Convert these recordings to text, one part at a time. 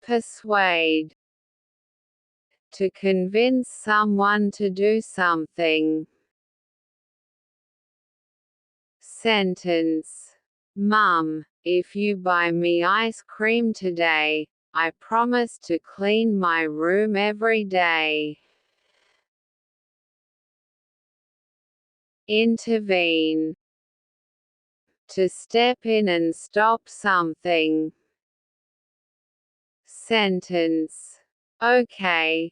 Persuade. To convince someone to do something. Sentence. Mum, if you buy me ice cream today, I promise to clean my room every day. Intervene. To step in and stop something. Sentence. Okay,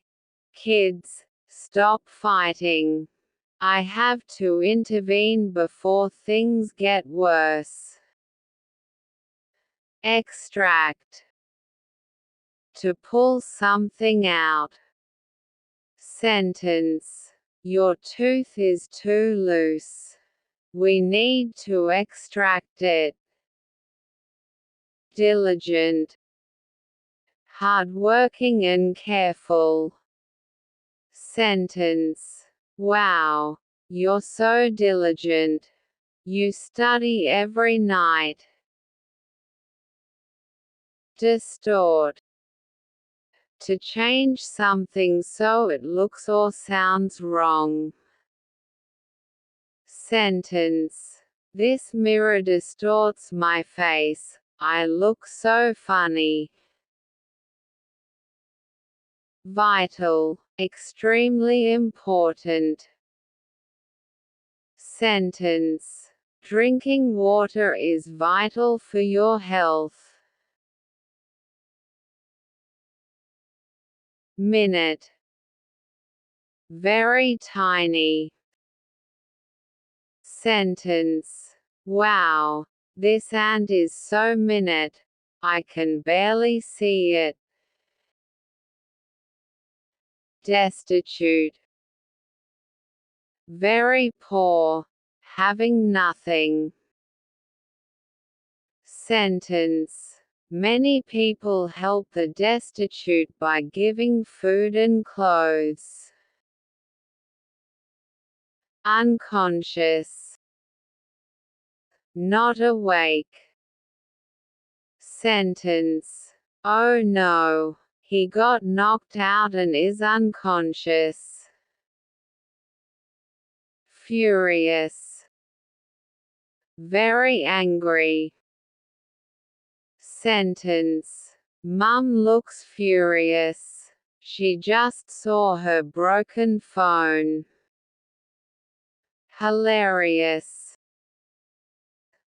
kids, stop fighting. I have to intervene before things get worse. Extract. To pull something out. Sentence. Your tooth is too loose. We need to extract it. Diligent. Hardworking and careful. Sentence. Wow, you're so diligent. You study every night. Distort. To change something so it looks or sounds wrong. Sentence. This mirror distorts my face. I look so funny. Vital. Extremely important. Sentence. Drinking water is vital for your health. Minute. Very tiny. Sentence. Wow, this ant is so minute. I can barely see it. Destitute. Very poor. Having nothing. Sentence. Many people help the destitute by giving food and clothes. Unconscious. Not awake. Sentence. Oh no, he got knocked out and is unconscious. Furious. Very angry. Sentence. Mum looks furious. She just saw her broken phone. Hilarious.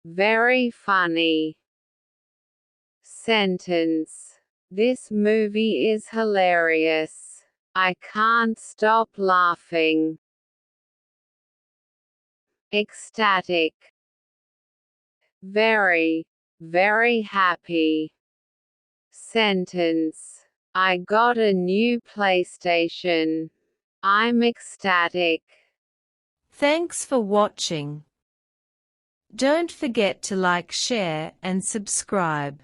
Very funny. Sentence. This movie is hilarious. I can't stop laughing. Ecstatic. Very, very happy. Sentence. I got a new PlayStation. I'm ecstatic. Thanks for watching. Don't forget to like, share, and subscribe.